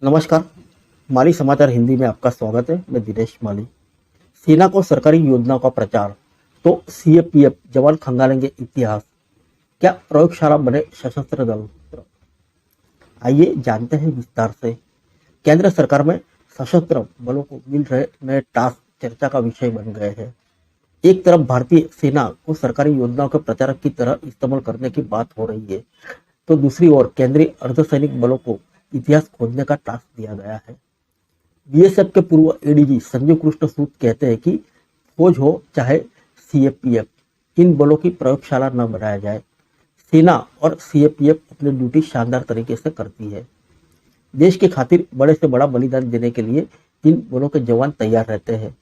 नमस्कार। माली समाचार हिंदी में आपका स्वागत है। मैं दिनेश माली। सेना को सरकारी योजनाओं का प्रचार तो सीएपीएफ जवान खंगालेंगे इतिहास, क्या प्रयोगशाला बने सशस्त्र दल? आइए जानते हैं विस्तार से। केंद्र सरकार में सशस्त्र बलों को मिल रहे नए टास्क चर्चा का विषय बन गए हैं। एक तरफ भारतीय सेना को सरकारी योजनाओं के प्रचारक की तरह इस्तेमाल करने की बात हो रही है, तो दूसरी ओर केंद्रीय अर्धसैनिक बलों को इतिहास खोजने का टास्क दिया गया है। बीएसएफ के पूर्व एडीजी संजीव कृष्ण सूद कहते हैं कि फौज हो चाहे सीएपीएफ, इन बलों की प्रयोगशाला न बनाया जाए। सेना और सीएपीएफ अपनी ड्यूटी शानदार तरीके से करती है। देश की खातिर बड़े से बड़ा बलिदान देने के लिए इन बलों के जवान तैयार रहते हैं।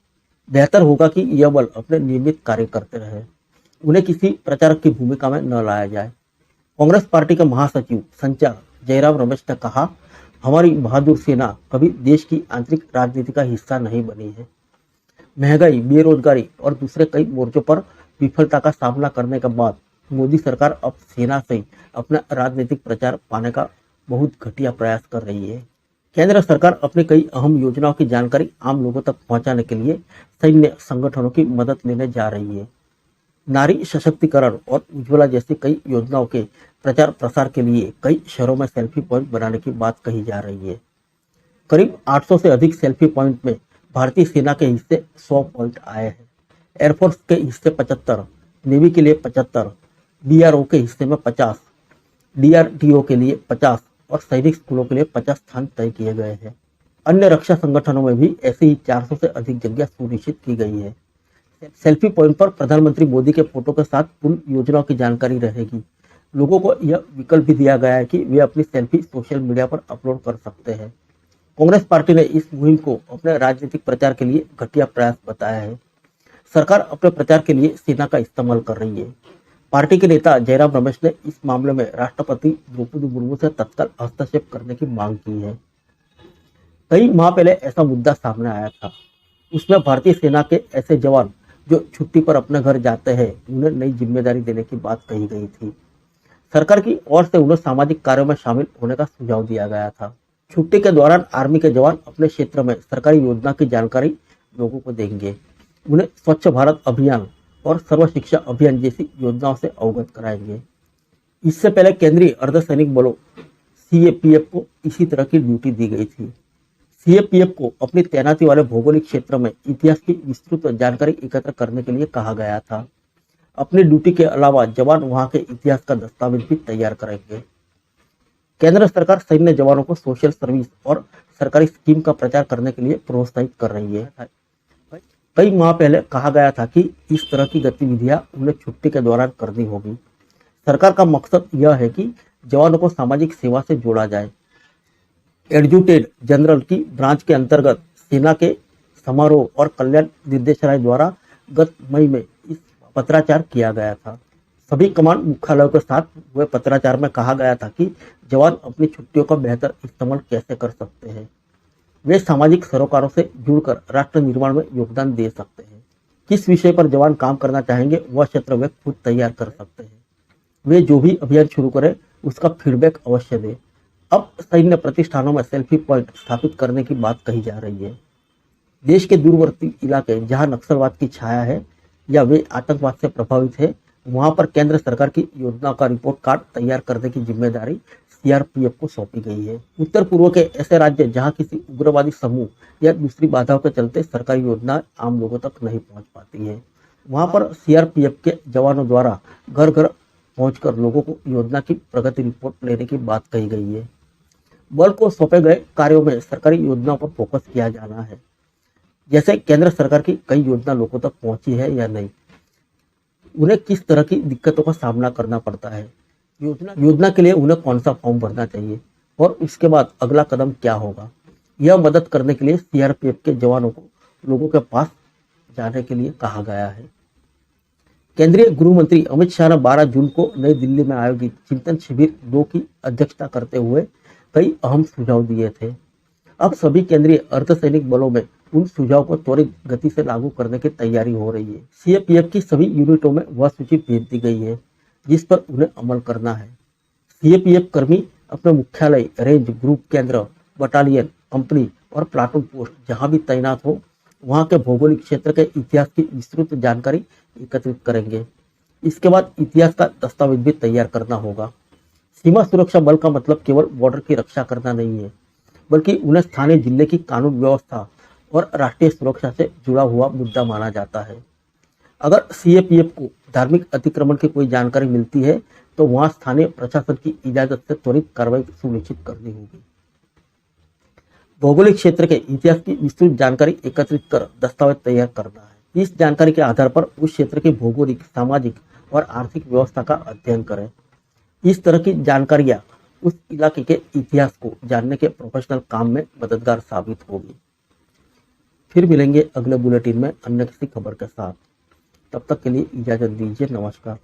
बेहतर होगा कि यह बल अपने नियमित कार्य करते रहे, उन्हें किसी प्रचारक की भूमिका में न लाया जाए। कांग्रेस पार्टी के महासचिव संचार जयराम रमेश ने कहा, हमारी बहादुर सेना कभी देश की आंतरिक राजनीति का हिस्सा नहीं बनी है। महंगाई, बेरोजगारी और दूसरे कई मोर्चों पर विफलता का सामना करने के बाद मोदी सरकार अब सेना से अपना राजनीतिक प्रचार पाने का बहुत घटिया प्रयास कर रही है। केंद्र सरकार अपनी कई अहम योजनाओं की जानकारी आम लोगों तक पहुंचाने के लिए सैन्य संगठनों की मदद लेने जा रही है। नारी सशक्तिकरण और उज्ज्वला जैसी कई योजनाओं के प्रचार प्रसार के लिए कई शहरों में सेल्फी पॉइंट बनाने की बात कही जा रही है। करीब 800 से अधिक सेल्फी पॉइंट में भारतीय सेना के हिस्से 100 पॉइंट आए हैं। एयरफोर्स के हिस्से 75, नेवी के लिए 75, बीआरओ के हिस्से में 50, डीआरडीओ के लिए 50 और सैनिक स्कूलों के लिए 50 स्थान तय किए गए हैं। अन्य रक्षा संगठनों में भी ऐसी ही 400 से अधिक जगह सुनिश्चित की गई है। सेल्फी पॉइंट पर प्रधानमंत्री मोदी के फोटो के साथ उन योजनाओं की जानकारी रहेगी। लोगों को यह विकल्प भी दिया गया है कि वे अपनी सेल्फी सोशल मीडिया पर अपलोड कर सकते हैं। कांग्रेस पार्टी ने इस मुहिम को अपने राजनीतिक प्रचार के लिए घटिया प्रयास बताया है। सरकार अपने प्रचार के लिए सेना का इस्तेमाल कर रही है। पार्टी के नेता जयराम रमेश ने इस मामले में राष्ट्रपति द्रौपदी मुर्मू से तत्काल हस्तक्षेप करने की मांग की है। कई माह पहले ऐसा मुद्दा सामने आया था। उसमें भारतीय सेना के ऐसे जवान जो छुट्टी पर अपने घर जाते हैं, उन्हें नई जिम्मेदारी देने की बात कही गई थी। सरकार की ओर से उन्हें सामाजिक कार्यों में शामिल होने का सुझाव दिया गया था। छुट्टी के दौरान आर्मी के जवान अपने क्षेत्र में सरकारी योजना की जानकारी लोगों को देंगे। उन्हें स्वच्छ भारत अभियान और सर्व शिक्षा अभियान जैसी योजनाओं से अवगत कराएंगे। इससे पहले केंद्रीय अर्धसैनिक बलों सीएपीएफ को इसी तरह की ड्यूटी दी गई थी। सीएपीएफ को अपनी तैनाती वाले भौगोलिक क्षेत्र में इतिहास की विस्तृत जानकारी एकत्र करने के लिए कहा गया था। अपनी ड्यूटी के अलावा जवान वहां के इतिहास का दस्तावेज भी तैयार करेंगे। केंद्र सरकार सैन्य जवानों को सोशल सर्विस और सरकारी स्कीम का प्रचार करने के लिए प्रोत्साहित कर रही है। कई माह पहले कहा गया था कि इस तरह की गतिविधियां उन्हें छुट्टी के दौरान करनी होगी। सरकार का मकसद यह है कि जवानों को सामाजिक सेवा से जोड़ा जाए। एडजुटेड जनरल की ब्रांच के अंतर्गत सेना के समारोह और कल्याण निर्देशालय द्वारा गत मई में इस पत्राचार किया गया था। सभी कमांड मुख्यालयों के साथ हुए पत्राचार में कहा गया था कि जवान अपनी छुट्टियों का बेहतर इस्तेमाल कैसे कर सकते हैं। वे सामाजिक सरोकारों से जुड़कर राष्ट्र निर्माण में योगदान दे सकते हैं। किस विषय पर जवान काम करना चाहेंगे वह क्षेत्र वे खुद तैयार कर सकते हैं। वे जो भी अभियान शुरू करें उसका फीडबैक अवश्य दें। अब सैन्य प्रतिष्ठानों में सेल्फी पॉइंट स्थापित करने की बात कही जा रही है। देश के दूरवर्ती इलाके जहां नक्सलवाद की छाया है या वे आतंकवाद से प्रभावित है, वहां पर केंद्र सरकार की योजना का रिपोर्ट कार्ड तैयार करने की जिम्मेदारी सीआरपीएफ को सौंपी गई है। उत्तर पूर्व के ऐसे राज्य जहां किसी उग्रवादी समूह या दूसरी बाधाओं के चलते सरकारी योजना आम लोगों तक नहीं पहुंच पाती है, वहां पर सीआरपीएफ के जवानों द्वारा घर घर पहुंचकर लोगों को योजना की प्रगति रिपोर्ट लेने की बात कही गई है। बल को सौंपे गए कार्यों में सरकारी योजनाओं पर फोकस किया जाना है, जैसे केंद्र सरकार की कई योजना लोगों तक पहुंची है या नहीं, उन्हें किस तरह की दिक्कतों का सामना करना पड़ता है, योजना के लिए उन्हें कौन सा फॉर्म भरना चाहिए और उसके बाद अगला कदम क्या होगा। यह मदद करने के लिए सीआरपीएफ के जवानों को लोगों के पास जाने के लिए कहा गया है। केंद्रीय गृह मंत्री अमित शाह ने 12 जून को नई दिल्ली में आयोजित चिंतन शिविर 2 की अध्यक्षता करते हुए कई अहम सुझाव दिए थे। अब सभी केंद्रीय अर्धसैनिक बलों में उन सुझाव को त्वरित गति से लागू करने की तैयारी हो रही है। सीएपीएफ की सभी यूनिटों में वह सूची भेज दी गई है जिस पर उन्हें अमल करना है। सीएपीएफ कर्मी अपने मुख्यालय, रेंज, ग्रुप केंद्र, बटालियन, कंपनी और प्लाटून पोस्ट जहां भी तैनात हो, वहां के भौगोलिक क्षेत्र के इतिहास की विस्तृत जानकारी एकत्रित करेंगे। इसके बाद इतिहास का दस्तावेज भी तैयार करना होगा। सीमा सुरक्षा बल का मतलब केवल बॉर्डर की रक्षा करना नहीं है, बल्कि उन्हें स्थानीय जिले की कानून व्यवस्था और राष्ट्रीय सुरक्षा से जुड़ा हुआ मुद्दा माना जाता है। अगर सीएपीएफ को धार्मिक अतिक्रमण की कोई जानकारी मिलती है तो वहां स्थानीय प्रशासन की इजाजत से त्वरित कार्रवाई सुनिश्चित करनी होगी। भौगोलिक क्षेत्र के इतिहास की विस्तृत जानकारी एकत्रित कर दस्तावेज तैयार करना है। इस जानकारी के आधार पर उस क्षेत्र की भौगोलिक, सामाजिक और आर्थिक व्यवस्था का अध्ययन करें। इस तरह की जानकारियां उस इलाके के इतिहास को जानने के प्रोफेशनल काम में मददगार साबित होगी। फिर मिलेंगे अगले बुलेटिन में अन्य किसी खबर के साथ। तब तक के लिए इजाजत दीजिए। नमस्कार।